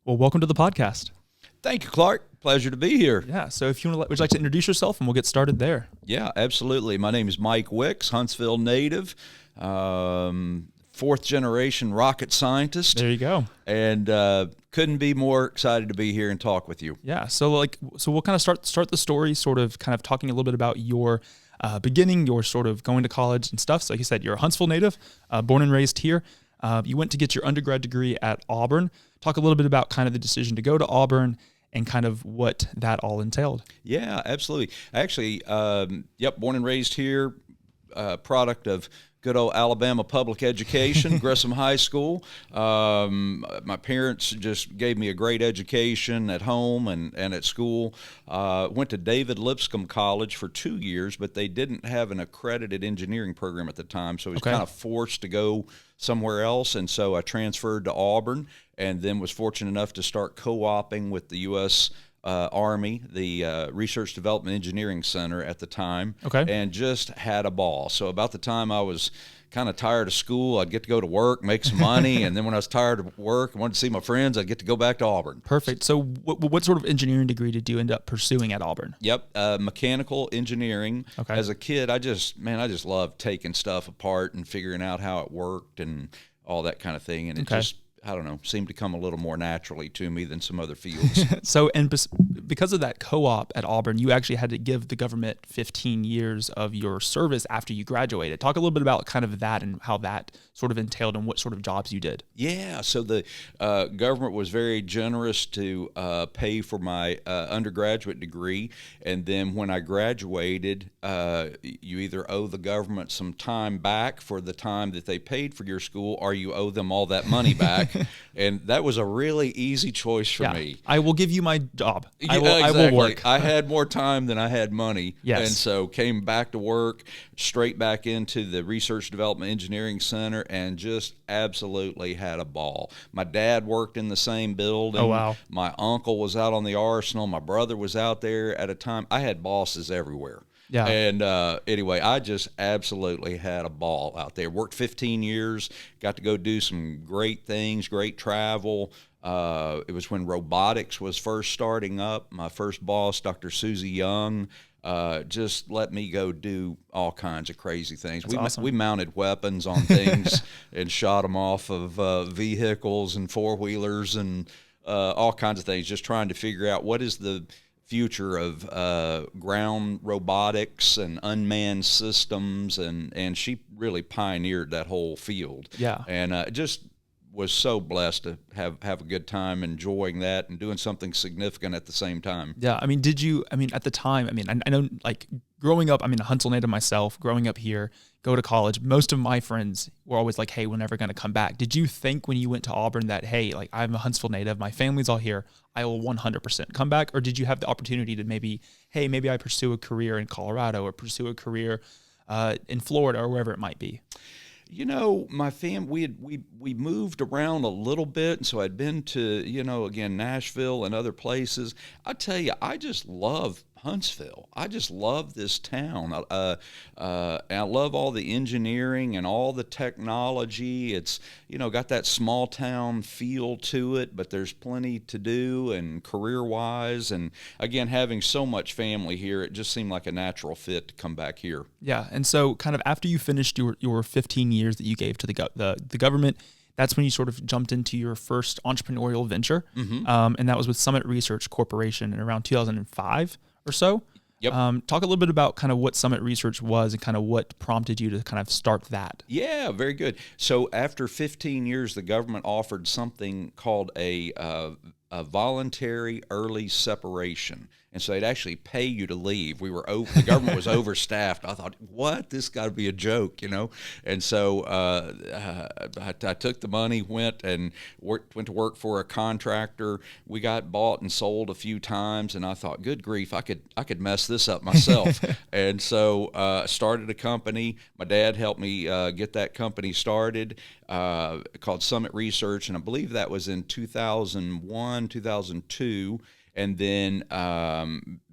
Well, welcome to the podcast. Thank you, Clark. Pleasure to be here. Yeah, so if you want to, would you like to introduce yourself and we'll get started there? Yeah, absolutely. My name is Mike Wicks, Huntsville native, fourth generation rocket scientist. There you go. And couldn't be more excited to be here and talk with you. Yeah, so we'll kind of start the story, sort of kind of talking a little bit about your beginning, your sort of going to college and stuff. So like you said, you're a Huntsville native, born and raised here. You went to get your undergrad degree at Auburn. Talk a little bit about kind of the decision to go to Auburn and kind of what that all entailed. Yeah, absolutely. Actually, born and raised here, product of good old Alabama public education, Grissom High School. My parents just gave me a great education at home and at school. Went to David Lipscomb College for 2 years, but they didn't have an accredited engineering program at the time, so I was kind of forced to go somewhere else, and so I transferred to Auburn and then was fortunate enough to start co-oping with the U.S. Army, the Research Development Engineering Center at the time, and just had a ball. So about the time I was kind of tired of school, I'd get to go to work, make some money, and then when I was tired of work and wanted to see my friends, I'd get to go back to Auburn. Perfect. So what sort of engineering degree did you end up pursuing at Auburn? Yep, mechanical engineering. As a kid, I just loved taking stuff apart and figuring out how it worked and all that kind of thing, and it just, I don't know, seemed to come a little more naturally to me than some other fields. So, and because of that co-op at Auburn, you actually had to give the government 15 years of your service after you graduated. Talk a little bit about kind of that and how that sort of entailed and what sort of jobs you did. Yeah, so the government was very generous to pay for my undergraduate degree, and then when I graduated, you either owe the government some time back for the time that they paid for your school, or you owe them all that money back. And that was a really easy choice for me. I will give you my job. I Exactly. will work. I had more time than I had money. Yes. And so came back to work, straight back into the Research Development Engineering Center, and just absolutely had a ball. My dad worked in the same building. Oh, wow. My uncle was out on the arsenal. My brother was out there at a time. I had bosses everywhere. Yeah. And anyway, I just absolutely had a ball out there. Worked 15 years, got to go do some great things, great travel. It was when robotics was first starting up. My first boss, Dr. Susie Young, just let me go do all kinds of crazy things. Awesome. We mounted weapons on things and shot them off of vehicles and four-wheelers and all kinds of things, just trying to figure out what is the future of ground robotics and unmanned systems, and she really pioneered that whole field. Yeah. And just was so blessed to have a good time enjoying that and doing something significant at the same time. Yeah. I mean, at the time, I know, like, growing up, a Huntsville native myself, growing up here, go to college, most of my friends were always like, hey, we're never going to come back. Did you think when you went to Auburn that, hey, like, I'm a Huntsville native, my family's all here, I will 100% come back? Or did you have the opportunity to maybe I pursue a career in Colorado or pursue a career in Florida or wherever it might be? You know, my family, we moved around a little bit, and so I'd been to, again, Nashville and other places. I tell you, I just love Huntsville. I just love this town. And I love all the engineering and all the technology. It's, got that small town feel to it, but there's plenty to do and career-wise. And again, having so much family here, it just seemed like a natural fit to come back here. Yeah, and so kind of after you finished your 15 years that you gave to the government, that's when you sort of jumped into your first entrepreneurial venture, and that was with Summit Research Corporation in around 2005 or so. Yep. Talk a little bit about kind of what Summit Research was and kind of what prompted you to kind of start that. Yeah, very good. So after 15 years, the government offered something called a voluntary early separation. And so they'd actually pay you to leave. The government was overstaffed. I thought, what? This got to be a joke, And so I took the money, went to work for a contractor. We got bought and sold a few times, and I thought, good grief, I could mess this up myself. And so started a company. My dad helped me get that company started, called Summit Research, and I believe that was in 2001, 2002. And then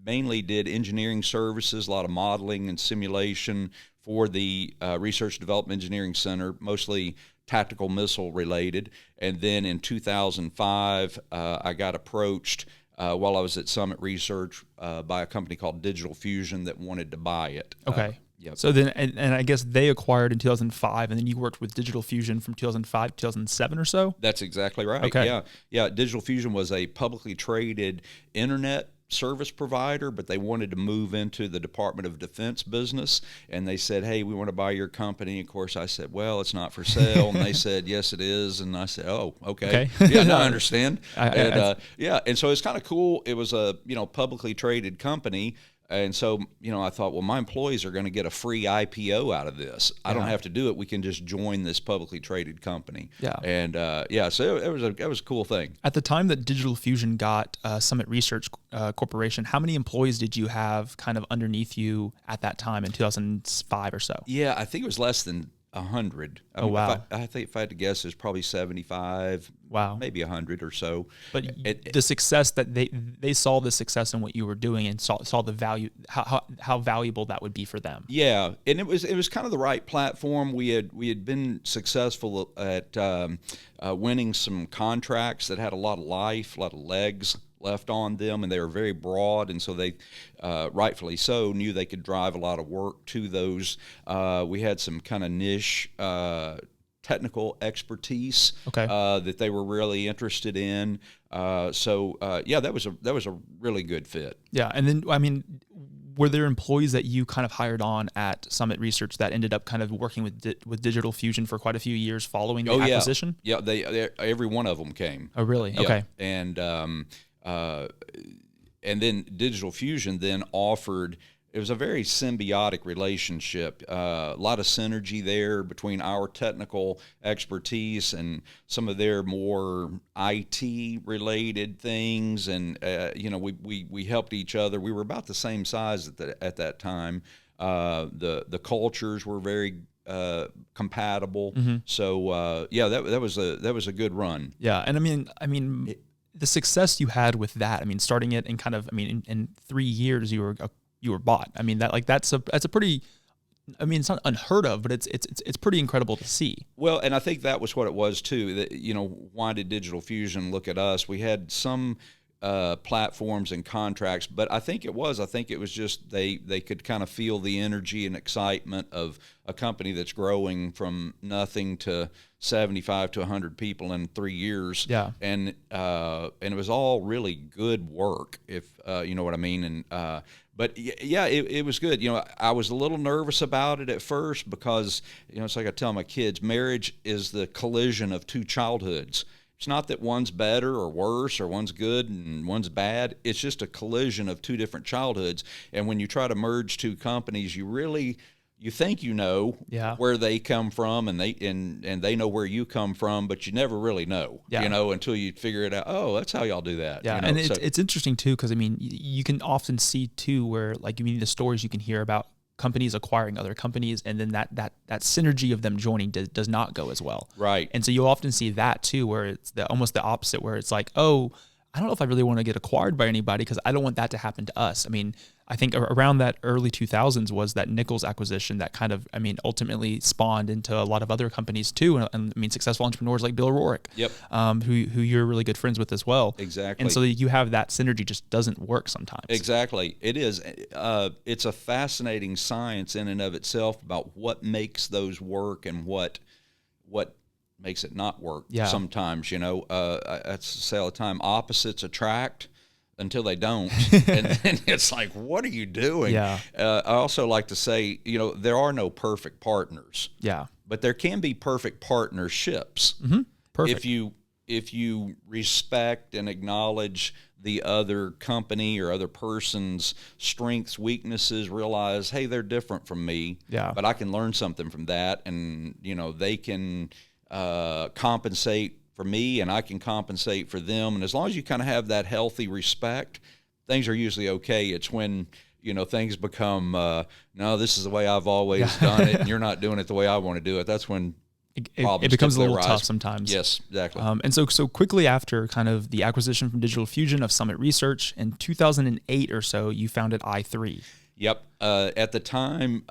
mainly did engineering services, a lot of modeling and simulation for the Research Development Engineering Center, mostly tactical missile related. And then in 2005, I got approached while I was at Summit Research by a company called Digital Fusion that wanted to buy it. Okay. Yep. So then, and I guess they acquired in 2005, and then you worked with Digital Fusion from 2005 to 2007 or so? That's exactly right. Okay. Yeah. Digital Fusion was a publicly traded internet service provider, but they wanted to move into the Department of Defense business, and they said, hey, we want to buy your company. Of course, I said, well, it's not for sale, and they said, yes, it is, and I said, oh, okay. Yeah, no, I understand. And so it's kind of cool. It was a publicly traded company. And so, I thought, well, my employees are going to get a free IPO out of this. I don't have to do it. We can just join this publicly traded company. Yeah. And so it was a cool thing. At the time that Digital Fusion got Summit Research Corporation, how many employees did you have kind of underneath you at that time in 2005 or so? Yeah, I think it was less than 100. Wow. I think if I had to guess, it's probably 75. Wow. Maybe 100 or so. But the success that they saw the success in what you were doing and saw the value, how valuable that would be for them. Yeah, and it was kind of the right platform. We had been successful at winning some contracts that had a lot of life, a lot of legs left on them, and they were very broad, and so they, rightfully so, knew they could drive a lot of work to those. We had some kind of niche technical expertise that they were really interested in. That was a really good fit. Yeah, and then were there employees that you kind of hired on at Summit Research that ended up kind of working with Digital Fusion for quite a few years following the acquisition? Yeah, they every one of them came. Oh, really? Yeah. Okay. And then Digital Fusion then offered. It was a very symbiotic relationship. A lot of synergy there between our technical expertise and some of their more IT related things, and we helped each other. We were about the same size at that time. The cultures were very compatible. Mm-hmm. So that was a good run. Yeah, and I mean. The success you had with that, starting it and in 3 years you were bought. That's a pretty, it's not unheard of, but it's pretty incredible to see. Well, and I think that was what it was too. That why did Digital Fusion look at us? We had some platforms and contracts, but I think it was just they could kind of feel the energy and excitement of a company that's growing from nothing to 75 to 100 people in 3 years. Yeah. And it was all really good work, if you know what I mean. And but yeah, it was good. I was a little nervous about it at first because it's like I tell my kids, marriage is the collision of two childhoods. It's not that one's better or worse or one's good and one's bad. It's just a collision of two different childhoods. And when you try to merge two companies, you think where they come from, and they know where you come from, but you never really know, until you figure it out. Oh, that's how y'all do that. Yeah, and it's interesting too, because you can often see too where the stories you can hear about companies acquiring other companies, and then that synergy of them joining does not go as well. Right. And so you'll often see that too, where it's almost the opposite, where it's like, oh, I don't know if I really want to get acquired by anybody because I don't want that to happen to us. I think around that early 2000s was that Nichols acquisition that kind of, ultimately spawned into a lot of other companies too. And successful entrepreneurs like Bill O'Rourke, yep. Who you're really good friends with as well. Exactly. And so you have that synergy just doesn't work sometimes. Exactly. It is. It's a fascinating science in and of itself about what makes those work and what makes it not work. Yeah. Sometimes, I say all the time, opposites attract until they don't. And then it's like, what are you doing? Yeah. I also like to say, there are no perfect partners. Yeah. But there can be perfect partnerships. Mm-hmm. Perfect. If you respect and acknowledge the other company or other person's strengths, weaknesses, realize, hey, they're different from me. Yeah. But I can learn something from that, and they can compensate for me, and I can compensate for them. And as long as you kind of have that healthy respect, things are usually okay. It's when things become no, this is the way I've always done it, and you're not doing it the way I want to do it. That's when it becomes a little tough sometimes. Yes, exactly. And so quickly after kind of the acquisition from Digital Fusion of Summit Research in 2008 or so, you founded i3. Yep. At the time,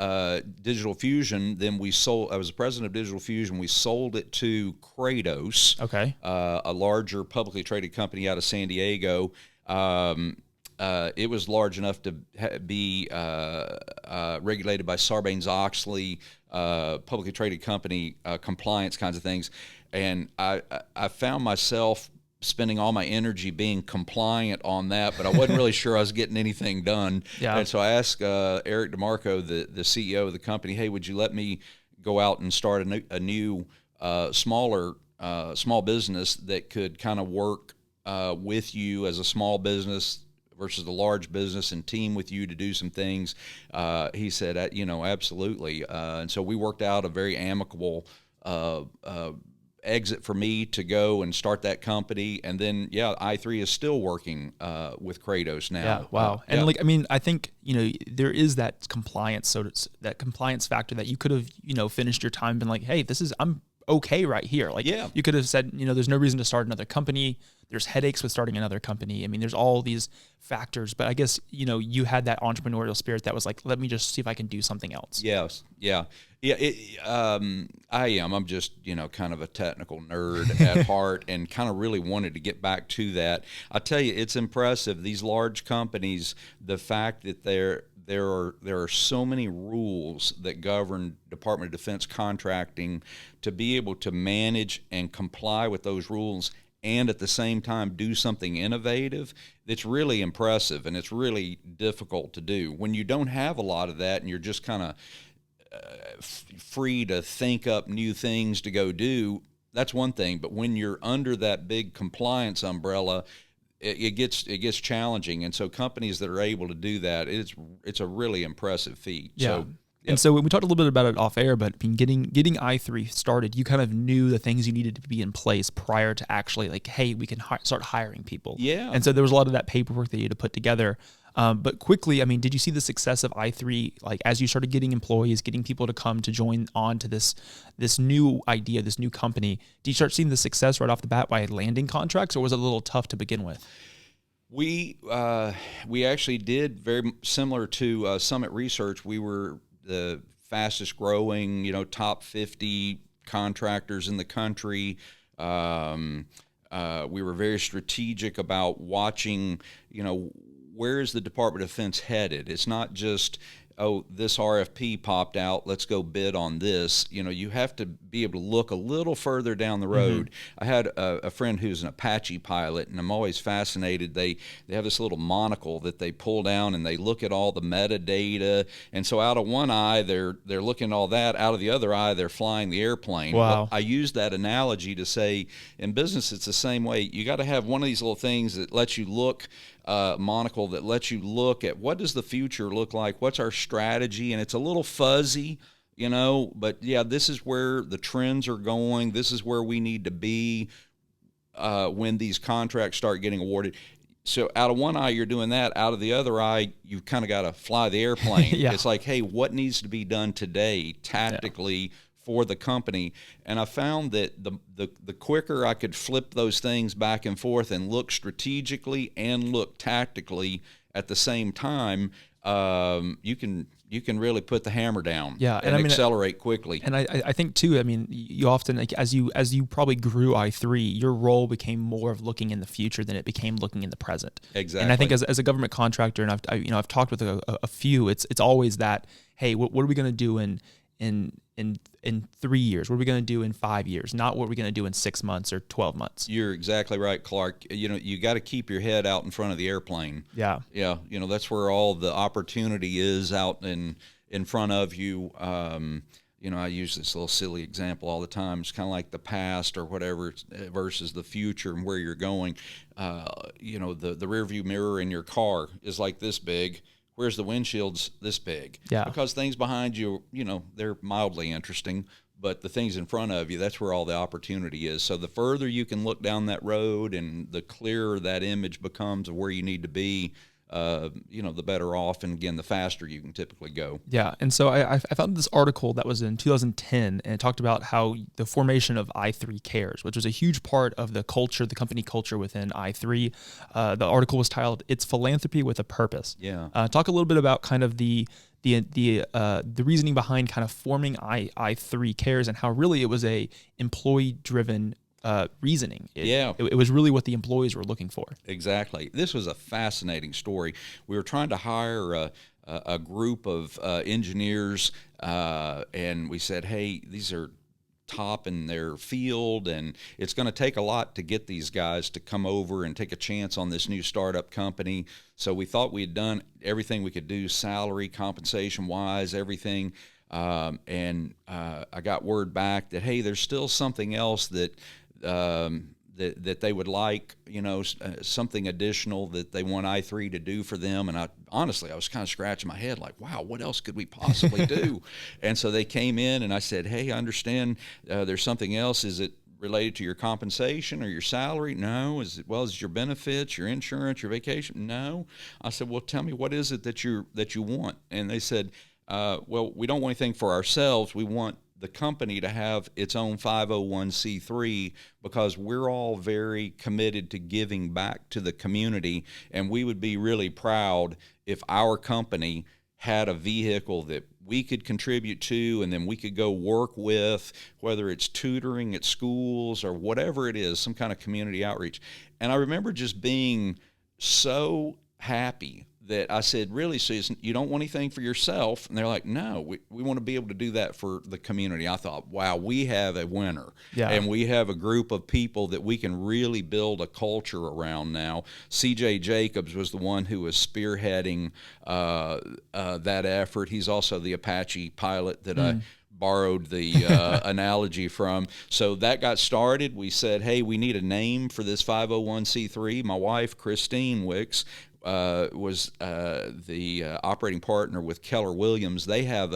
Digital Fusion, then we sold, I was the president of Digital Fusion. We sold it to Kratos, Okay. a larger publicly traded company out of San Diego. It was large enough to be regulated by Sarbanes-Oxley, publicly traded company, compliance kinds of things. And I found myself spending all my energy being compliant on that, but I wasn't really sure I was getting anything done. Yeah. And so I asked Eric DeMarco, the CEO of the company, hey, would you let me go out and start a new smaller small business that could kind of work with you as a small business versus the large business and team with you to do some things? He said, absolutely. And so we worked out a very amicable exit for me to go and start that company. And then, i3 is still working with Kratos now. Yeah. Wow. And I think, there is that compliance, that compliance factor that you could have, finished your time and been like, hey, I'm okay right here. You could have said, there's no reason to start another company. There's headaches with starting another company. I mean, there's all these factors, but I guess, you had that entrepreneurial spirit that was like, let me just see if I can do something else. Yes. Yeah. Yeah. I am. I'm just, kind of a technical nerd at heart, and kind of really wanted to get back to that. I tell you, it's impressive. These large companies, the fact that there are so many rules that govern Department of Defense contracting, to be able to manage and comply with those rules and at the same time do something innovative, it's really impressive, and it's really difficult to do. When you don't have a lot of that and you're just kind of free to think up new things to go do, that's one thing. But when you're under that big compliance umbrella, it gets challenging. And so companies that are able to do that, it's a really impressive feat. Yeah. So, and so we talked a little bit about it off air, but getting i3 started, you kind of knew the things you needed to be in place prior to actually hey, we can start hiring people. Yeah. And so there was a lot of that paperwork that you had to put together. But quickly, did you see the success of i3, as you started getting employees, getting people to come to join on to this new idea, this new company? Did you start seeing the success right off the bat by landing contracts, or was it a little tough to begin with? We actually did very similar to Summit Research. We were the fastest growing, top 50 contractors in the country. We were very strategic about watching, where is the Department of Defense headed? It's not just, oh, this RFP popped out, let's go bid on this. You have to be able to look a little further down the road. Mm-hmm. I had a friend who's an Apache pilot, and I'm always fascinated. They have this little monocle that they pull down, and they look at all the metadata. And so out of one eye, they're looking at all that. Out of the other eye, they're flying the airplane. Wow. Well, I use that analogy to say, in business, it's the same way. You got to have one of these little things that lets you look, monocle that lets you look at what does the future look like, what's our strategy, and it's a little fuzzy, but this is where the trends are going, this is where we need to be when these contracts start getting awarded. So out of one eye, you're doing that. Out of the other eye, you've kind of got to fly the airplane. Yeah. It's like, hey, what needs to be done today tactically for the company? And I found that the quicker I could flip those things back and forth and look strategically and look tactically at the same time, you can really put the hammer down and accelerate quickly. And I think too, you often, as you probably grew i3, your role became more of looking in the future than it became looking in the present. Exactly. And I think as a government contractor, and I've talked with a few, it's always that, hey, what are we going to do in 3 years? What are we going to do in 5 years? Not what we're going to do in 6 months or 12 months. You're exactly right, Clark. You got to keep your head out in front of the airplane. Yeah. Yeah. That's where all the opportunity is, out in front of you. I use this little silly example all the time. It's kind of like the past or whatever versus the future and where you're going. The rear view mirror in your car is like this big. Where's the windshield's this big? Yeah. Because things behind you, they're mildly interesting, but the things in front of you, that's where all the opportunity is. So the further you can look down that road and the clearer that image becomes of where you need to be, the better off, and again, the faster you can typically go. Yeah, and so I found this article that was in 2010, and it talked about how the formation of i3 Cares, which was a huge part of the culture, the company culture within i3. The article was titled "It's Philanthropy with a Purpose." Yeah. Talk a little bit about kind of the reasoning behind kind of forming i3 Cares, and how really it was a employee driven reasoning. It was really what the employees were looking for. Exactly. This was a fascinating story. We were trying to hire a group of engineers, and we said, hey, these are top in their field, and it's going to take a lot to get these guys to come over and take a chance on this new startup company. So we thought we had done everything we could do, salary, compensation wise, everything. And I got word back that, hey, there's still something else that they would like, something additional that they want i3 to do for them. And I was kind of scratching my head like, wow, what else could we possibly do? And so they came in, and I said, hey, I understand there's something else. Is it related to your compensation or your salary? No. Is it your benefits, your insurance, your vacation? No. I said, well, tell me, what is it that you want? And they said, well, we don't want anything for ourselves. We want the company to have its own 501c3 because we're all very committed to giving back to the community, and we would be really proud if our company had a vehicle that we could contribute to, and then we could go work with, whether it's tutoring at schools or whatever it is, some kind of community outreach. And I remember just being so happy that I said, really, Susan, you don't want anything for yourself? And they're like, no, we want to be able to do that for the community. I thought, wow, we have a winner. Yeah. And we have a group of people that we can really build a culture around now. C.J. Jacobs was the one who was spearheading that effort. He's also the Apache pilot that I borrowed the analogy from. So that got started. We said, hey, we need a name for this 501c3. My wife, Christine Wicks, was the operating partner with Keller Williams. They have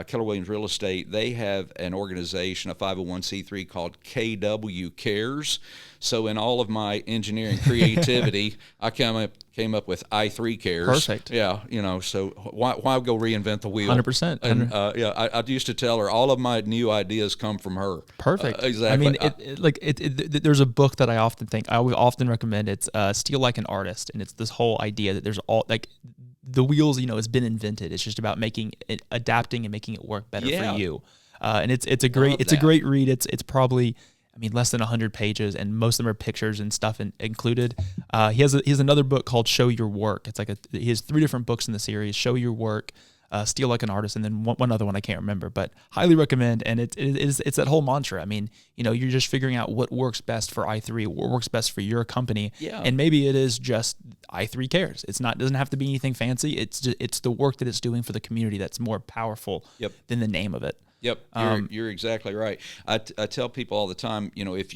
Keller Williams Real Estate. They have an organization, a 501c3 called KW Cares. So in all of my engineering creativity, I came up with i3 Cares. Perfect. Yeah, so why go reinvent the wheel? 100%. And I used to tell her all of my new ideas come from her. Perfect. Exactly. I mean, there's a book that I often recommend. It's Steal Like an Artist, and it's this whole idea that there's all like the wheels, has been invented. It's just about adapting and making it work better for you. And it's a great read. It's probably, less than 100 pages, and most of them are pictures and stuff included. He has another book called Show Your Work. It's he has 3 different books in the series: Show Your Work, Steal Like an Artist, and then one other one I can't remember, but highly recommend. And it's that whole mantra. You're just figuring out what works best for i3, what works best for your company. Yeah. And maybe it is just i3 Cares. Doesn't have to be anything fancy. It's the work that it's doing for the community that's more powerful than the name of it. Yep, you're exactly right. I tell people all the time, if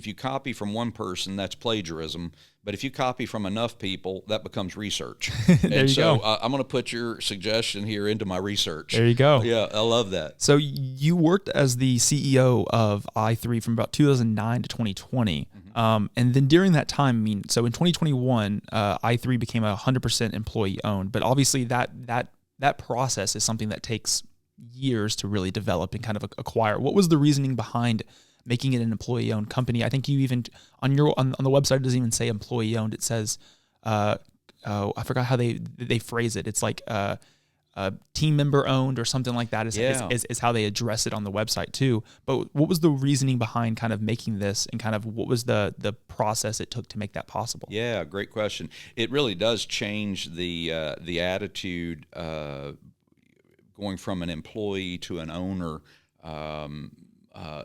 you copy from one person, that's plagiarism. But if you copy from enough people, that becomes research. There you go. I'm going to put your suggestion here into my research. There you go. Yeah, I love that. So you worked as the CEO of i3 from about 2009 to 2020. And then during that time, so in 2021, i3 became 100% employee owned. But obviously that process is something that takes years to really develop and kind of acquire. What was the reasoning behind making it an employee-owned company? I think you even on the website, it doesn't even say employee-owned. It says, I forgot how they phrase it. It's like team member-owned or something like that is how they address it on the website too. But what was the reasoning behind kind of making this, and kind of what was the process it took to make that possible? Yeah, great question. It really does change the attitude going from an employee to an owner.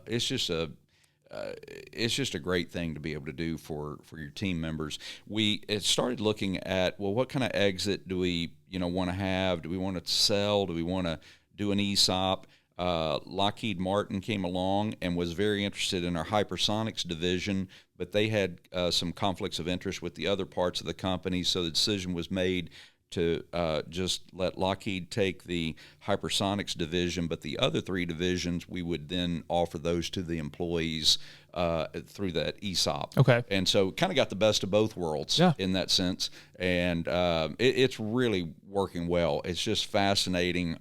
It's just a great thing to be able to do for your team members. We started looking at, well, what kind of exit do we want to have? Do we want to sell? Do we want to do an ESOP? Lockheed Martin came along and was very interested in our hypersonics division, but they had some conflicts of interest with the other parts of the company, so the decision was made to just let Lockheed take the hypersonics division, but the other 3 divisions, we would then offer those to the employees through that ESOP. Okay. And so kind of got the best of both worlds in that sense. And it's really working well. It's just fascinating.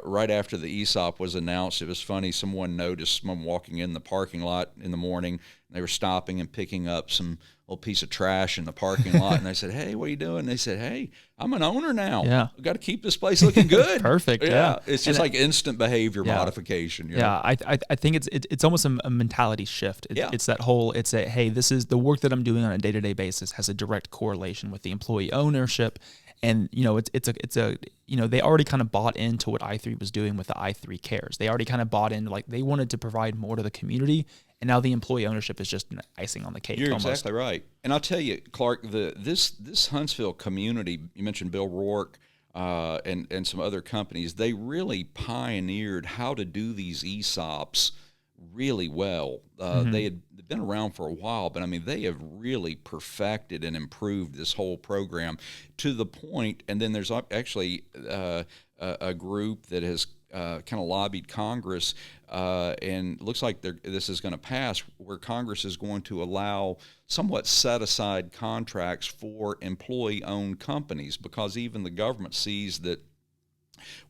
Right after the ESOP was announced, it was funny. Someone noticed someone walking in the parking lot in the morning, and they were stopping and picking up some old piece of trash in the parking lot. And they said, "Hey, what are you doing?" And they said, "Hey, I'm an owner now. Yeah. We've got to keep this place looking good." Perfect. Yeah. It's just like instant behavior modification. You know? I think it's almost a mentality shift. It's that whole, hey, this is the work that I'm doing on a day-to-day basis has a direct correlation with the employee ownership. And, it's a they already kind of bought into what i3 was doing with the i3 Cares. They already kind of bought into, like, they wanted to provide more to the community. And now the employee ownership is just icing on the cake. You're almost. Exactly right. And I'll tell you, Clark, this Huntsville community, you mentioned Bill Rourke and some other companies, they really pioneered how to do these ESOPs really well. They had been around for a while, but I mean, they have really perfected and improved this whole program to the point. And then there's actually a group that has kind of lobbied Congress, and looks like this is going to pass, where Congress is going to allow somewhat set-aside contracts for employee-owned companies, because even the government sees that,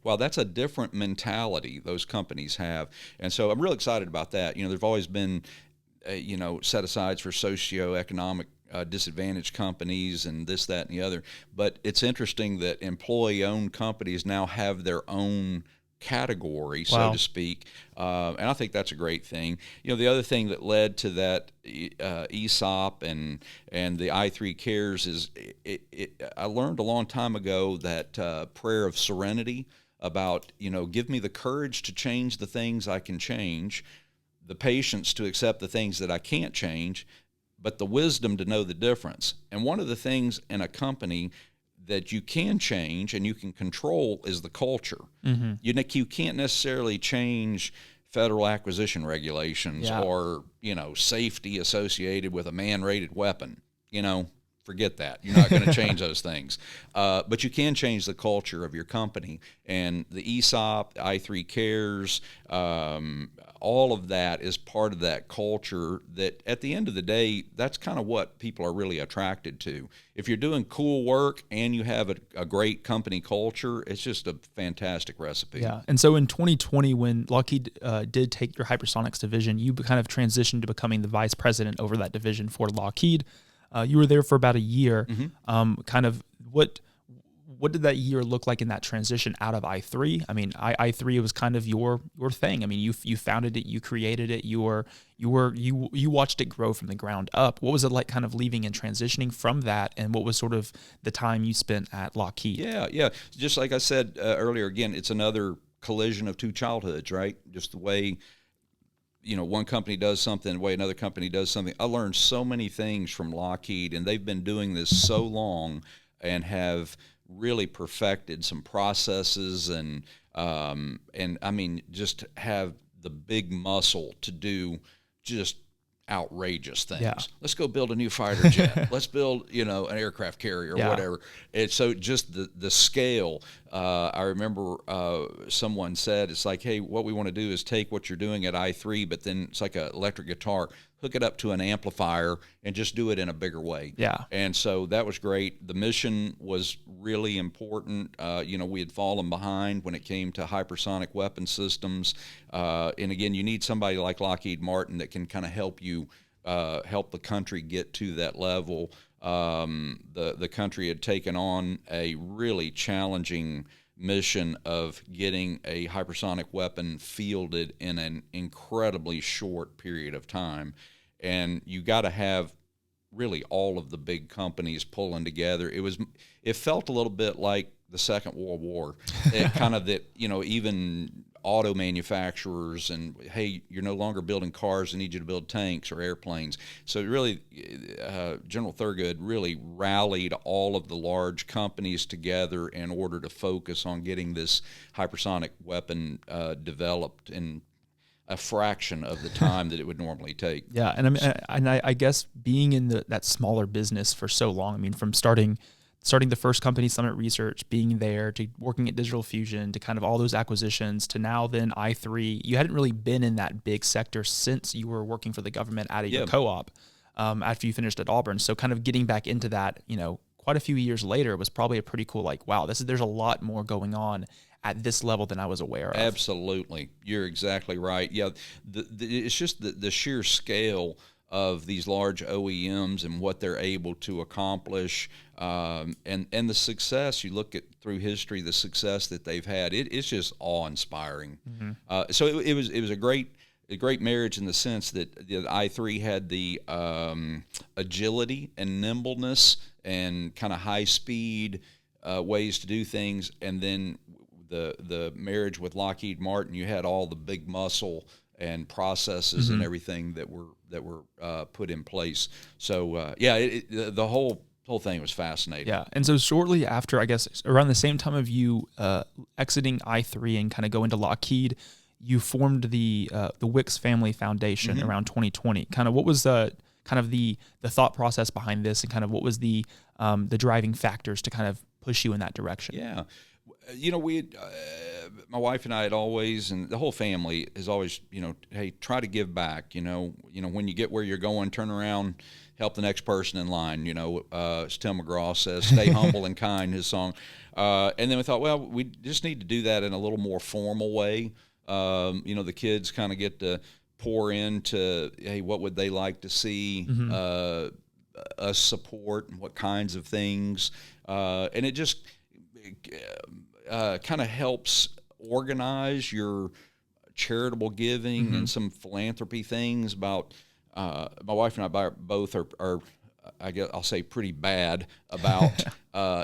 well, that's a different mentality those companies have. And so I'm really excited about that. There've always been, set-asides for socioeconomic disadvantaged companies and this, that, and the other. But it's interesting that employee-owned companies now have their own category, so to speak, and I think that's a great thing. The other thing that led to that ESOP and the i3 Cares is I learned a long time ago that prayer of serenity about, give me the courage to change the things I can change, the patience to accept the things that I can't change, but the wisdom to know the difference. And one of the things in a company that you can change and you can control is the culture. Mm-hmm. You can't necessarily change federal acquisition regulations or, safety associated with a man-rated weapon. Forget that. You're not going to change those things. But you can change the culture of your company. And the ESOP, the i3 Cares, all of that is part of that culture that at the end of the day, that's kind of what people are really attracted to. If you're doing cool work and you have a great company culture, it's just a fantastic recipe. Yeah. And so in 2020, when Lockheed did take your hypersonics division, you kind of transitioned to becoming the vice president over that division for Lockheed. You were there for about a year. Mm-hmm. Kind of what did that year look like in that transition out of i3? I mean, i3 was kind of your thing. I mean, you founded it, you created it, you watched it grow from the ground up. What was it like kind of leaving and transitioning from that, and what was sort of the time you spent at Lockheed? Yeah. Just like I said earlier, again, it's another collision of two childhoods, right? Just the way one company does something, the way another company does something. I learned so many things from Lockheed, and they've been doing this so long and have really perfected some processes and I mean, just have the big muscle to do just outrageous things. Yeah. Let's go build a new fighter jet. Let's build, an aircraft carrier or whatever. And so just the scale. I remember someone said, it's like, hey, what we want to do is take what you're doing at i3, but then it's like an electric guitar, hook it up to an amplifier and just do it in a bigger way. Yeah. And so that was great. The mission was really important. We had fallen behind when it came to hypersonic weapon systems. And again, you need somebody like Lockheed Martin that can kind of help you, help the country get to that level. The country had taken on a really challenging mission of getting a hypersonic weapon fielded in an incredibly short period of time. And you got to have really all of the big companies pulling together. It felt a little bit like the Second World War. It kind of that, even auto manufacturers and, hey, you're no longer building cars, I need you to build tanks or airplanes. So really, General Thurgood really rallied all of the large companies together in order to focus on getting this hypersonic weapon developed in a fraction of the time that it would normally take. Yeah, and I guess being in that smaller business for so long, I mean, from starting starting the first company, Summit Research, being there, to working at Digital Fusion, to kind of all those acquisitions, to now then i3. You hadn't really been in that big sector since you were working for the government at your co-op after you finished at Auburn. So kind of getting back into that, quite a few years later was probably a pretty cool, wow, there's a lot more going on at this level than I was aware of. Absolutely. You're exactly right. Yeah, it's just the sheer scale of these large OEMs and what they're able to accomplish, and the success. You look at through history, the success that they've had. It's just awe-inspiring. So it was a great marriage in the sense that the i3 had the agility and nimbleness and kind of high speed ways to do things, and then the marriage with Lockheed Martin, you had all the big muscle and processes and everything that were put in place. So the whole thing was fascinating. Yeah, and so shortly after, I guess around the same time of you exiting i3 and kind of going to Lockheed, you formed the Wicks Family Foundation around 2020. Kind of what was the thought process behind this, and kind of what was the driving factors to kind of push you in that direction? Yeah. My wife and I had always, and the whole family has always, hey, try to give back. When you get where you're going, turn around, help the next person in line. As Tim McGraw says, stay humble and kind, his song. And then we thought, well, we just need to do that in a little more formal way. The kids kind of get to pour into, hey, what would they like to see us support, and what kinds of things, and it just kind of helps organize your charitable giving and some philanthropy things. About my wife and I both are I guess I'll say pretty bad about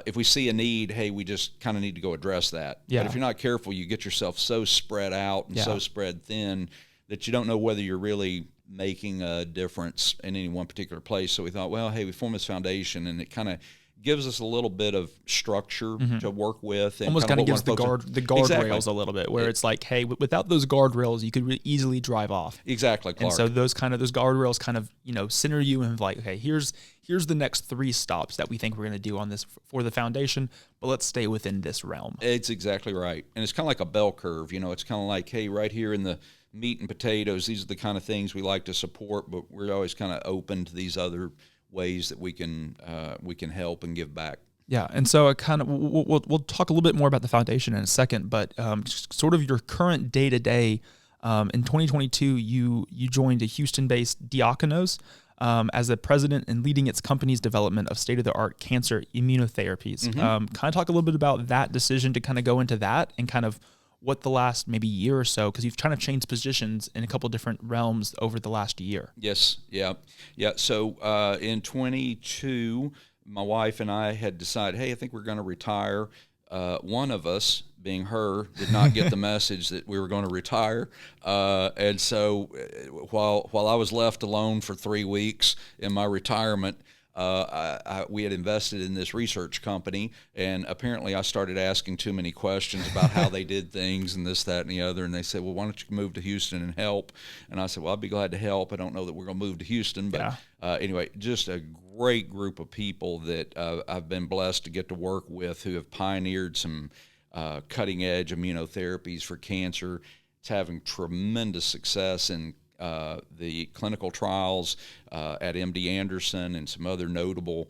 if we see a need, hey, we just kind of need to go address that. Yeah. But if you're not careful, you get yourself so spread out and so spread thin that you don't know whether you're really making a difference in any one particular place. So we thought, well, hey, we formed this foundation, and it kind of gives us a little bit of structure to work with. And almost kind of gives the guardrails exactly. a little bit, where it's like, hey, without those guardrails, you could easily drive off. Exactly, Clark. And so those guardrails kind of, center you and like, okay, here's the next 3 stops that we think we're going to do on this for the foundation, but let's stay within this realm. It's exactly right. And it's kind of like a bell curve. It's kind of like, hey, right here in the meat and potatoes, these are the kind of things we like to support, but we're always kind of open to these other ways that we can help and give back. Yeah, and so I kind of we'll talk a little bit more about the foundation in a second, but sort of your current day to day. In 2022, you joined a Houston-based Diakonos as the president and leading its company's development of state-of-the-art cancer immunotherapies. Kind of talk a little bit about that decision to kind of go into that, and kind of what the last maybe year or so, because you've kind of changed positions in a couple different realms over the last year. Yes, yeah. So in 22, my wife and I had decided, hey, I think we're going to retire. One of us, being her, did not get the message that we were going to retire, and so while I was left alone for 3 weeks in my retirement, we had invested in this research company, and apparently I started asking too many questions about how they did things and this, that, and the other. And they said, well, why don't you move to Houston and help? And I said, well, I'd be glad to help. I don't know that we're going to move to Houston, but anyway, just a great group of people that I've been blessed to get to work with, who have pioneered some cutting-edge immunotherapies for cancer. It's having tremendous success in the clinical trials at MD Anderson and some other notable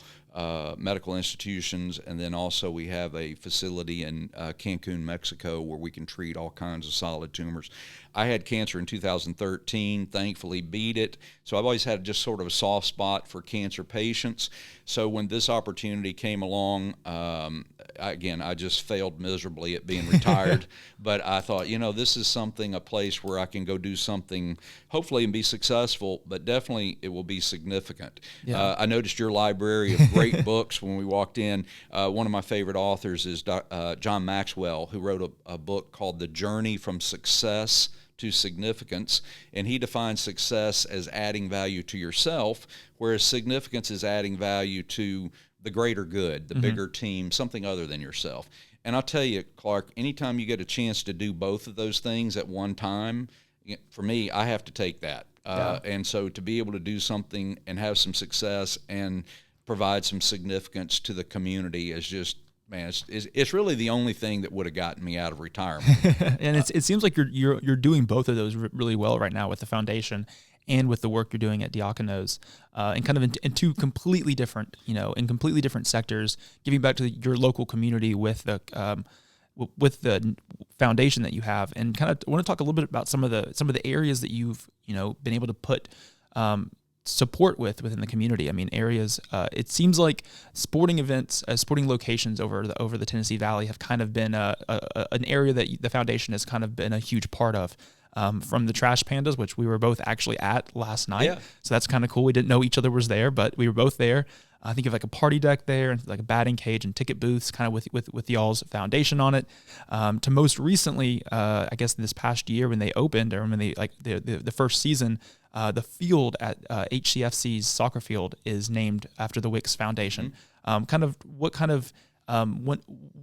medical institutions. And then also we have a facility in Cancun, Mexico, where we can treat all kinds of solid tumors. I had cancer in 2013, thankfully beat it. So I've always had just sort of a soft spot for cancer patients. So when this opportunity came along, I just failed miserably at being retired. But I thought, this is a place where I can go do something, hopefully, and be successful, but definitely it will be significant. Yeah. I noticed your library of great books when we walked in. One of my favorite authors is John Maxwell, who wrote a book called The Journey from Success to Significance, and he defines success as adding value to yourself, whereas significance is adding value to the greater good, the bigger team, something other than yourself. And I'll tell you, Clark, anytime you get a chance to do both of those things at one time, for me, I have to take that. And so to be able to do something and have some success and provide some significance to the community is just, man, it's really the only thing that would have gotten me out of retirement. And it seems like you're doing both of those really well right now with the foundation and with the work you're doing at Diakonos, and kind of in two completely different, in completely different sectors, giving back to your local community with the foundation that you have. And kind of I want to talk a little bit about some of the areas that you've been able to put support within the community. I mean, areas. It seems like sporting events, sporting locations over the Tennessee Valley have kind of been an area that the foundation has kind of been a huge part of. From the Trash Pandas, which we were both actually at last night. Yeah. So that's kind of cool. We didn't know each other was there, but we were both there. I think of like a party deck there, and like a batting cage and ticket booths, kind of with y'all's foundation on it. To most recently, I guess this past year when they opened, or when they the first season, the field at HCFC's soccer field is named after the Wicks Foundation.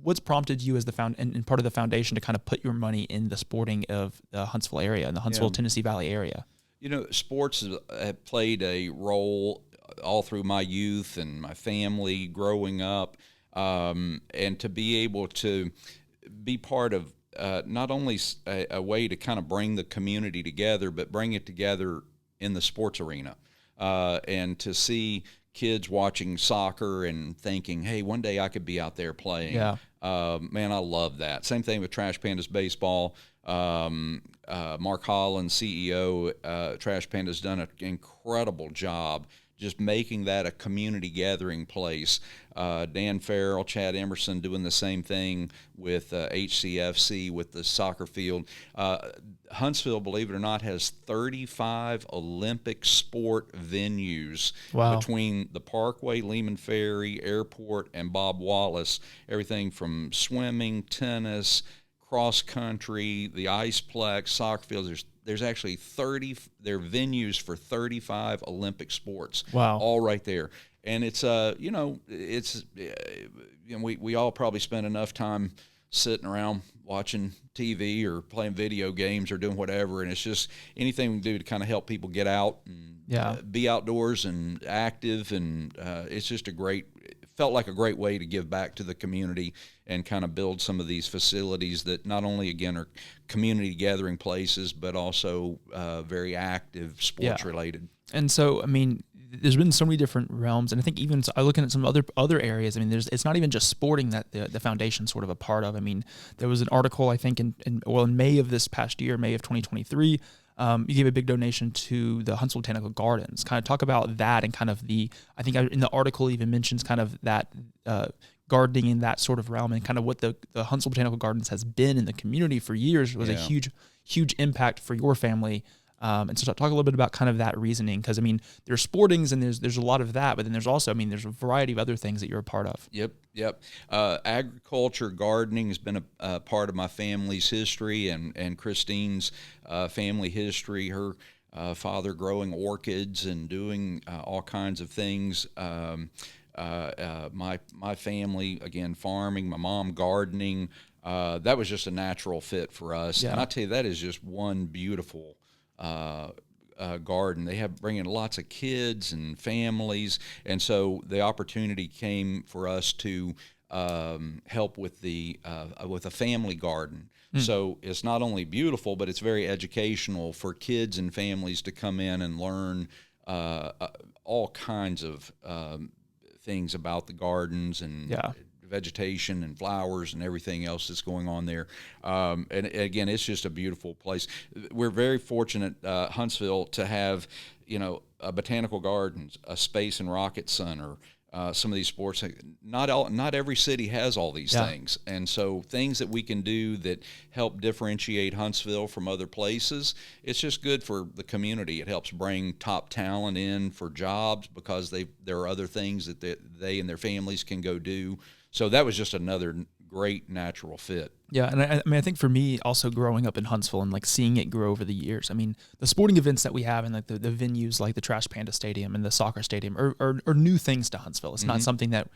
What's prompted you as and part of the foundation to kind of put your money in the sporting of the Huntsville area and the Huntsville, Tennessee Valley area? Sports have played a role all through my youth and my family growing up, and to be able to be part of not only a way to kind of bring the community together, but bring it together in the sports arena, and to see kids watching soccer and thinking, hey, one day I could be out there playing. Yeah. Man, I love that. Same thing with Trash Pandas baseball. Mark Holland, CEO, Trash Pandas, done an incredible job just making that a community gathering place. Dan Farrell, Chad Emerson doing the same thing with HCFC with the soccer field. Huntsville, believe it or not, has 35 Olympic sport venues. Wow. Between the Parkway, Lehman Ferry, Airport, and Bob Wallace. Everything from swimming, tennis, cross country, the Iceplex, soccer fields. There's actually 30. There are venues for 35 Olympic sports. Wow. All right there. And it's we all probably spend enough time sitting around watching TV or playing video games or doing whatever, and it's just anything we can do to kind of help people get out and be outdoors and active, and it's just felt like a great way to give back to the community and kind of build some of these facilities that not only, again, are community gathering places, but also very active, sports related. And so, I mean, there's been so many different realms, and I think even I looking at some other areas. I mean, it's not even just sporting that the foundation's sort of a part of. I mean, there was an article I think in May of this past year, May of 2023. You gave a big donation to the Huntsville Botanical Gardens. Kind of talk about that and kind of I think in the article even mentions kind of that gardening in that sort of realm, and kind of what the Huntsville Botanical Gardens has been in the community for years was a huge impact for your family. And so talk a little bit about kind of that reasoning, because I mean, there's sportings and there's a lot of that, but then there's also, I mean, there's a variety of other things that you're a part of. Yep. Agriculture, gardening has been a part of my family's history and Christine's family history. Her father growing orchids and doing all kinds of things. My family, again, farming, my mom gardening. That was just a natural fit for us. Yeah. And I tell you, that is just one beautiful garden. They have bringing lots of kids and families, and so the opportunity came for us to help with a family garden. So it's not only beautiful, but it's very educational for kids and families to come in and learn all kinds of things about the gardens and vegetation and flowers and everything else that's going on there. And again, it's just a beautiful place. We're very fortunate, Huntsville, to have, a botanical gardens, a space and rocket center, some of these sports. Not every city has all these things. And so things that we can do that help differentiate Huntsville from other places, it's just good for the community. It helps bring top talent in for jobs because there are other things that they and their families can go do. So that was just another great natural fit. Yeah, and I mean, I think for me, also growing up in Huntsville and like seeing it grow over the years. I mean, the sporting events that we have and like the venues like the Trash Panda Stadium and the soccer stadium are new things to Huntsville. It's not something that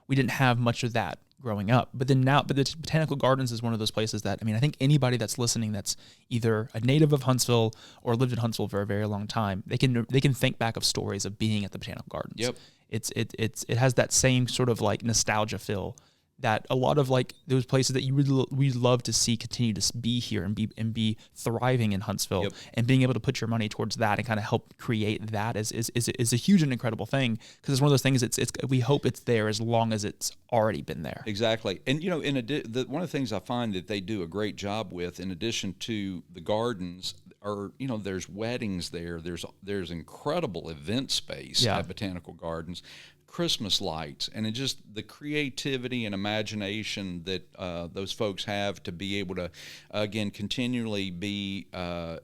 we didn't have much of that growing up. But the Botanical Gardens is one of those places that, I mean, I think anybody that's listening that's either a native of Huntsville or lived in Huntsville for a very long time, they can think back of stories of being at the Botanical Gardens. Yep. it has that same sort of like nostalgia feel that a lot of like those places that you really we'd love to see continue to be here and be thriving in Huntsville. Yep. And being able to put your money towards that and kind of help create that is a huge and incredible thing, because it's one of those things. It's we hope it's there as long as it's already been there. Exactly. And one of the things I find that they do a great job with, in addition to the gardens, are there's weddings there. There's incredible event space at Botanical Gardens. Christmas lights, and it just the creativity and imagination that those folks have to be able to, again, continually be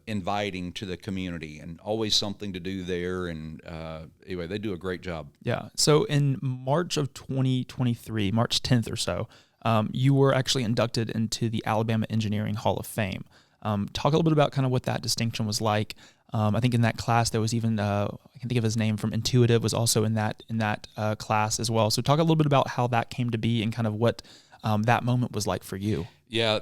inviting to the community, and always something to do there. And anyway, they do a great job. Yeah. So in March of 2023, March 10th or so, you were actually inducted into the Alabama Engineering Hall of Fame. Talk a little bit about kind of what that distinction was like. I think in that class there was even I can think of his name from Intuitive was also in that class as well. So talk a little bit about how that came to be and kind of what that moment was like for you. Yeah,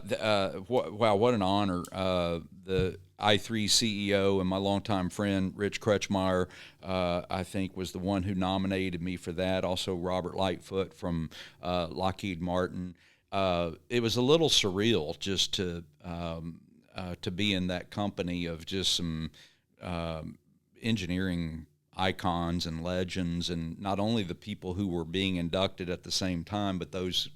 wow, what an honor. The I3 CEO and my longtime friend Rich Kretschmeyer, I think, was the one who nominated me for that. Also Robert Lightfoot from Lockheed Martin. It was a little surreal just to be in that company of just some engineering icons and legends, and not only the people who were being inducted at the same time, but those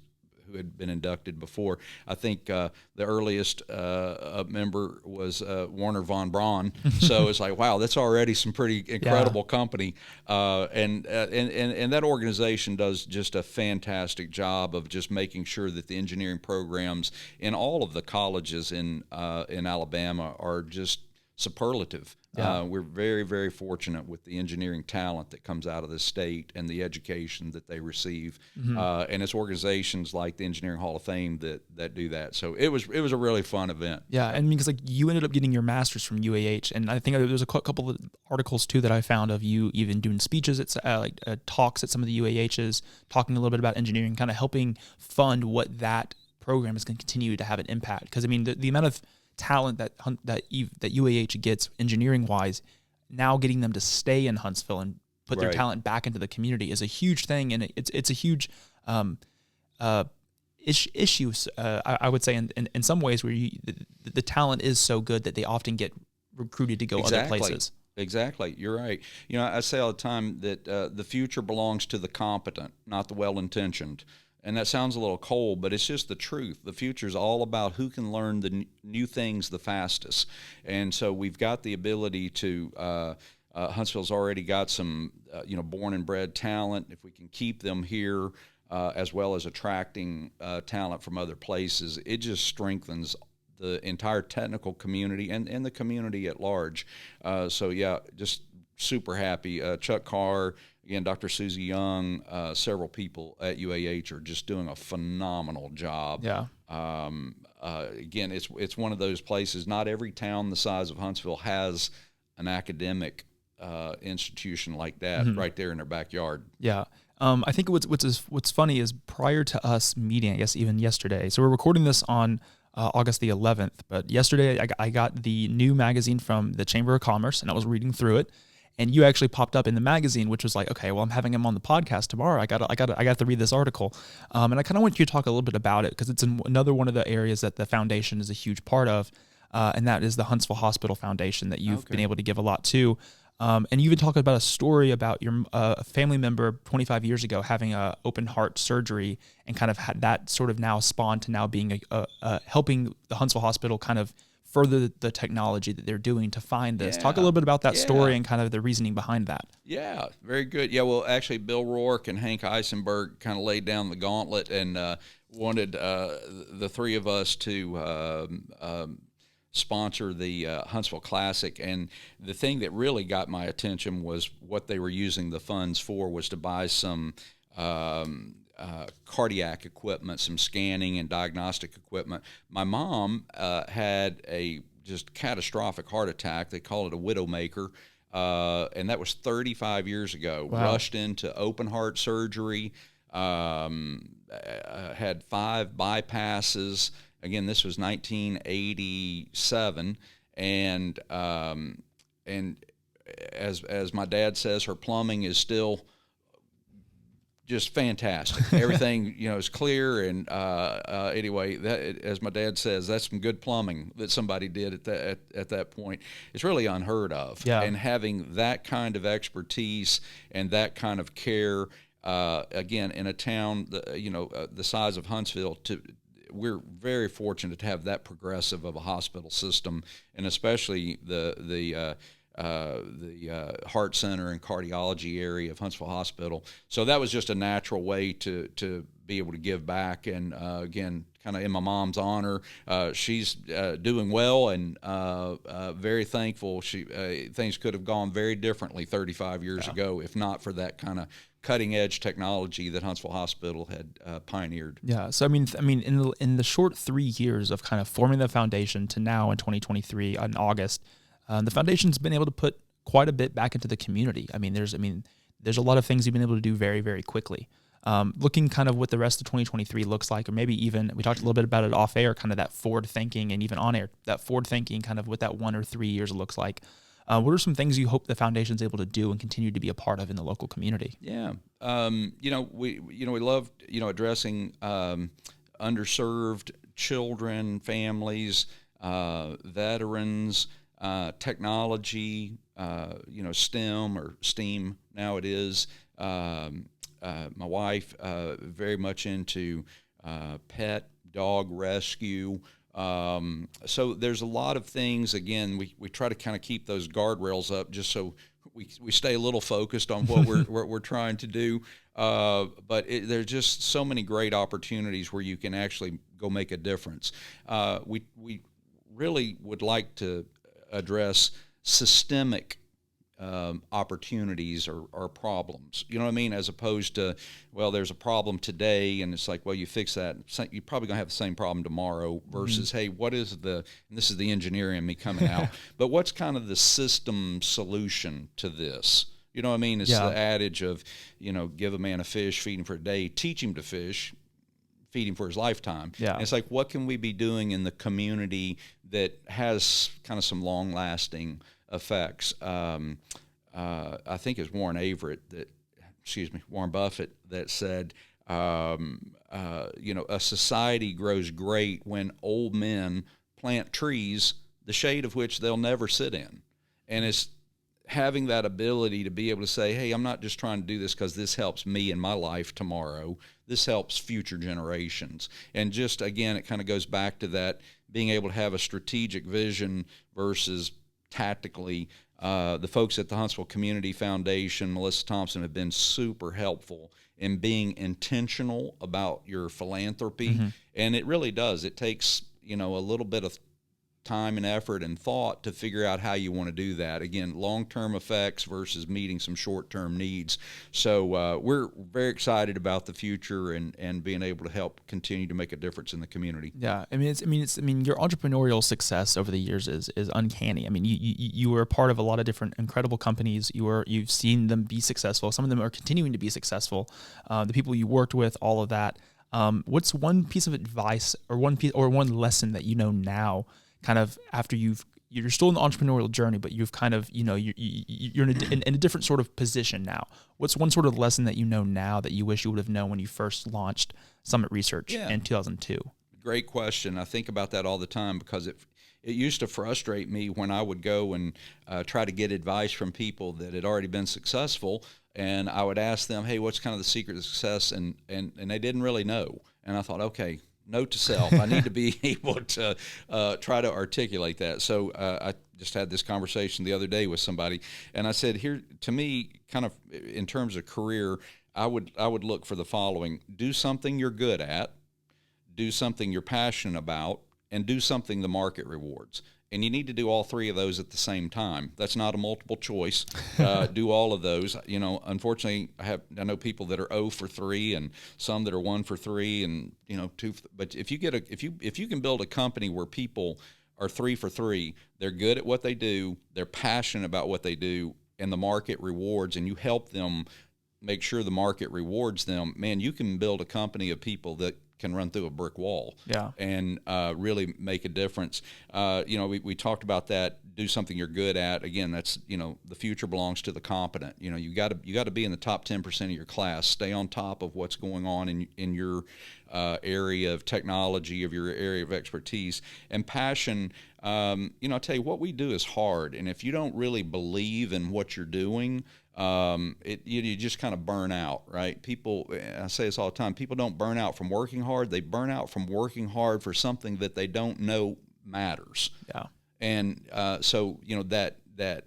who had been inducted before. I think the earliest member was Warner von Braun. So it's like, wow, that's already some pretty incredible company. And that organization does just a fantastic job of just making sure that the engineering programs in all of the colleges in Alabama are just superlative. We're very, very fortunate with the engineering talent that comes out of the state and the education that they receive. And it's organizations like the Engineering Hall of Fame that do that. So it was a really fun event. Yeah, and because like you ended up getting your master's from UAH, and I think there's a couple of articles too that I found of you even doing speeches at talks at some of the UAHs, talking a little bit about engineering, kind of helping fund what that program is going to continue to have an impact. Because I mean, the amount of talent that UAH gets engineering wise, now getting them to stay in Huntsville and put their talent back into the community is a huge thing, and it's a huge issue. I would say in some ways where the talent is so good that they often get recruited to go other places. Exactly. You're right. I say all the time that the future belongs to the competent, not the well-intentioned. And that sounds a little cold, but it's just the truth. The future is all about who can learn the new things the fastest. And so we've got the ability to Huntsville's already got some, born and bred talent. If we can keep them here, as well as attracting talent from other places, it just strengthens the entire technical community and the community at large. Just super happy. Chuck Carr, again, Dr. Susie Young, several people at UAH are just doing a phenomenal job. Yeah. Again, it's one of those places. Not every town the size of Huntsville has an academic institution like that right there in their backyard. Yeah. I think what's funny is prior to us meeting, I guess even yesterday. So we're recording this on August the 11th, but yesterday I got the new magazine from the Chamber of Commerce, and I was reading through it. And you actually popped up in the magazine, which was like, okay, well, I'm having him on the podcast tomorrow. I got to read this article, and I kind of want you to talk a little bit about it because it's another one of the areas that the foundation is a huge part of, and that is the Huntsville Hospital Foundation that you've been able to give a lot to. And you even talk about a story about your family member 25 years ago having a open heart surgery, and kind of had that sort of now spawned to now being helping the Huntsville Hospital kind of further the technology that they're doing to find this. Talk a little bit about that story and kind of the reasoning behind that. Yeah, very good. Yeah, well, actually, Bill Rourke and Hank Eisenberg kind of laid down the gauntlet and wanted the three of us to sponsor the Huntsville Classic. And the thing that really got my attention was what they were using the funds for was to buy some cardiac equipment, some scanning and diagnostic equipment. My mom had a just catastrophic heart attack. They call it a widowmaker, and that was 35 years ago. Wow. Rushed into open heart surgery, had 5 bypasses. Again, this was 1987, and as my dad says, her plumbing is still just fantastic. Everything, is clear. And anyway, that, as my dad says, that's some good plumbing that somebody did at that point. It's really unheard of. Yeah. And having that kind of expertise and that kind of care, again, in a town, the size of Huntsville, we're very fortunate to have that progressive of a hospital system, and especially the heart center and cardiology area of Huntsville Hospital. So that was just a natural way to be able to give back. And again, kind of in my mom's honor, she's doing well, and very thankful. Things could have gone very differently 35 years ago if not for that kind of cutting edge technology that Huntsville Hospital had pioneered. Yeah. So I mean, in the short 3 years of kind of forming the foundation to now in 2023 in August, the foundation's been able to put quite a bit back into the community. There's a lot of things you've been able to do very, very quickly. Looking kind of what the rest of 2023 looks like, or maybe even we talked a little bit about it off air, kind of that forward thinking, and even on air, that forward thinking, kind of what that 1 or 3 years looks like. What are some things you hope the foundation's able to do and continue to be a part of in the local community? Yeah, we love addressing underserved children, families, veterans, technology, STEM or STEAM now it is. My wife very much into pet dog rescue. So there's a lot of things. Again, we try to kind of keep those guardrails up just so we stay a little focused on what we're trying to do. But there's just so many great opportunities where you can actually go make a difference. We really would like to address systemic opportunities or problems, you know what I mean? As opposed to, well, there's a problem today and it's like, well, you fix that. You're probably gonna have the same problem tomorrow versus, hey, what is and this is the engineer in me coming out, but what's kind of the system solution to this? You know what I mean? It's the adage of, give a man a fish, feed him for a day, teach him to fish, feed him for his lifetime. Yeah. And it's like, what can we be doing in the community that has kind of some long-lasting effects? I think it's Warren Buffett that said, a society grows great when old men plant trees, the shade of which they'll never sit in. And it's having that ability to be able to say, hey, I'm not just trying to do this because this helps me in my life tomorrow. This helps future generations. And just, again, it kind of goes back to that being able to have a strategic vision versus tactically. The folks at the Huntsville Community Foundation, Melissa Thompson, have been super helpful in being intentional about your philanthropy. And it really does. It takes, a little bit of time and effort and thought to figure out how you want to do that. Again, long-term effects versus meeting some short-term needs. So we're very excited about the future and being able to help continue to make a difference in the community. Yeah, your entrepreneurial success over the years is uncanny. You were a part of a lot of different incredible companies. You've seen them be successful. Some of them are continuing to be successful. The people you worked with, all of that. What's one piece of advice or one lesson that you know now, kind of after you're still in the entrepreneurial journey, but you've kind of, you're in a different sort of position now. What's one sort of lesson that you know now that you wish you would have known when you first launched Summit Research in 2002? Great question. I think about that all the time because it used to frustrate me when I would go and try to get advice from people that had already been successful, and I would ask them, hey, what's kind of the secret to success? And they didn't really know. And I thought, okay, note to self, I need to be able to try to articulate that. So I just had this conversation the other day with somebody, and I said, here, to me, kind of in terms of career, I would look for the following: do something you're good at, do something you're passionate about, and do something the market rewards. And you need to do all three of those at the same time. That's not a multiple choice. Do all of those. Unfortunately, I know people that are 0 for 3, and some that are 1 for 3, and 2. But if you can build a company where people are 3 for 3, they're good at what they do, they're passionate about what they do, and the market rewards, and you help them make sure the market rewards them. Man, you can build a company of people that can run through a brick wall and really make a difference. We talked about that do something you're good at. Again, that's, the future belongs to the competent. You got to be in the top 10% of your class. Stay on top of what's going on in your area of technology, of your area of expertise. And passion, I'll tell you, what we do is hard. And if you don't really believe in what you're doing, you just kind of burn out, right? People, I say this all the time, people don't burn out from working hard. They burn out from working hard for something that they don't know matters. Yeah. And so, that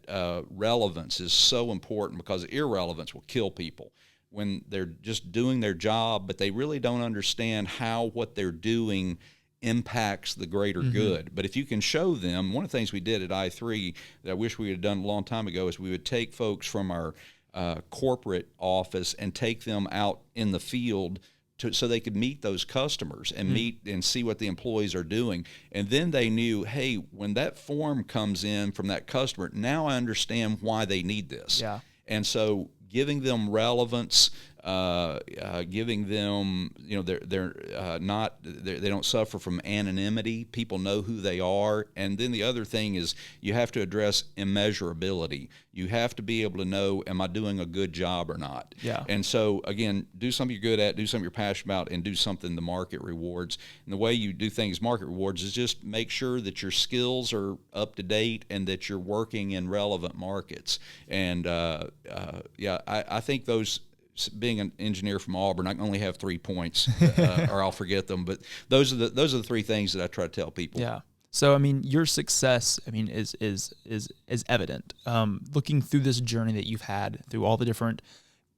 relevance is so important, because irrelevance will kill people when they're just doing their job, but they really don't understand how what they're doing impacts the greater good. But if you can show them, one of the things we did at I3 that I wish we had done a long time ago is we would take folks from our corporate office and take them out in the field so they could meet those customers and meet and see what the employees are doing. And then they knew, hey, when that form comes in from that customer, now I understand why they need this. Yeah. And so giving them relevance, giving them, they don't suffer from anonymity. People know who they are. And then the other thing is you have to address immeasurability. You have to be able to know, am I doing a good job or not? Yeah. And so, again, do something you're good at, do something you're passionate about, and do something the market rewards. And the way you do things market rewards is just make sure that your skills are up to date and that you're working in relevant markets. And, I think those, being an engineer from Auburn, I can only have 3 points or I'll forget them. But those are the three things that I try to tell people. Yeah. So, your success, is evident. Looking through this journey that you've had through all the different,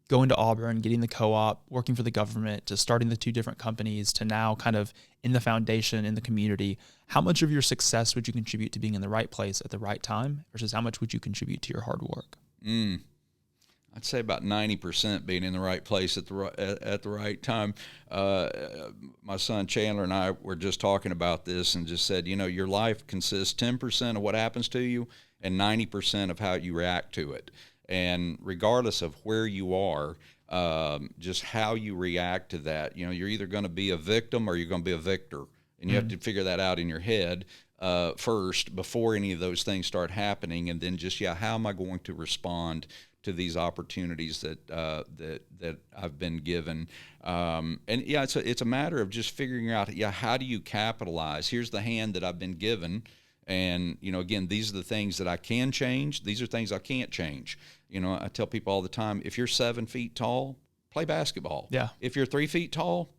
going to Auburn, getting the co-op, working for the government, to starting the 2 different companies, to now kind of in the foundation, in the community, how much of your success would you contribute to being in the right place at the right time versus how much would you contribute to your hard work? I'd say about 90% being in the right place at the right time. My son Chandler and I were just talking about this and just said, your life consists 10% of what happens to you and 90% of how you react to it. And regardless of where you are, just how you react to that, you're either going to be a victim or you're going to be a victor. And you have to figure that out in your head first before any of those things start happening. And then just, how am I going to respond to these opportunities that I've been given, it's a matter of just figuring out, how do you capitalize? Here's the hand that I've been given, and again, these are the things that I can change. These are things I can't change. I tell people all the time, if you're 7 feet tall, play basketball. Yeah. If you're 3 feet tall,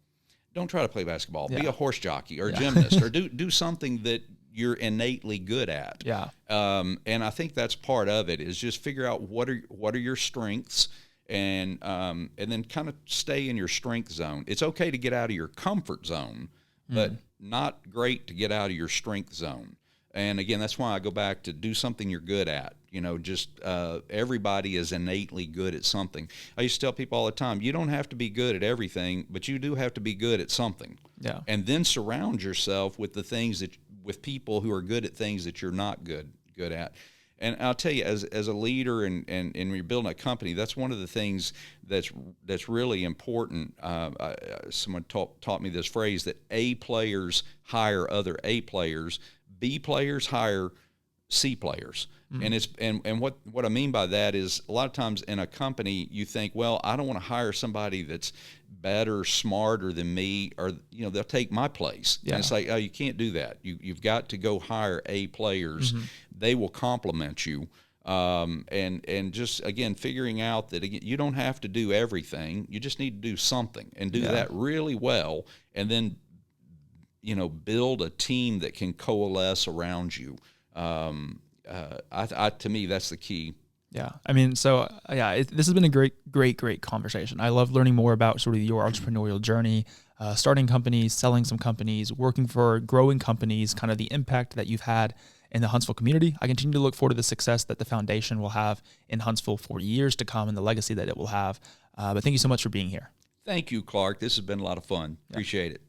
don't try to play basketball. Yeah. Be a horse jockey or a gymnast, or do something that you're innately good at. Yeah. And I think that's part of it, is just figure out what are your strengths, and then kind of stay in your strength zone. It's okay to get out of your comfort zone, but not great to get out of your strength zone. And again, that's why I go back to do something you're good at. Everybody is innately good at something. I used to tell people all the time, you don't have to be good at everything, but you do have to be good at something. Yeah. And then surround yourself with with people who are good at things that you're not good at. And I'll tell you, as a leader and when you're building a company, that's one of the things that's really important. Someone taught me this phrase, that A players hire other A players, B players hire C players. And what I mean by that is, a lot of times in a company you think, well, I don't want to hire somebody that's better, smarter than me, or they'll take my place. Yeah. And it's like, oh, you can't do that. You've got to go hire A players. They will complement you. And just, again, figuring out that, again, you don't have to do everything. You just need to do something and do that really well, and then build a team that can coalesce around you. To me, that's the key. Yeah. this has been a great conversation. I love learning more about sort of your entrepreneurial journey, starting companies, selling some companies, working for growing companies, kind of the impact that you've had in the Huntsville community. I continue to look forward to the success that the foundation will have in Huntsville for years to come, and the legacy that it will have. But thank you so much for being here. Thank you, Clark. This has been a lot of fun. Appreciate it.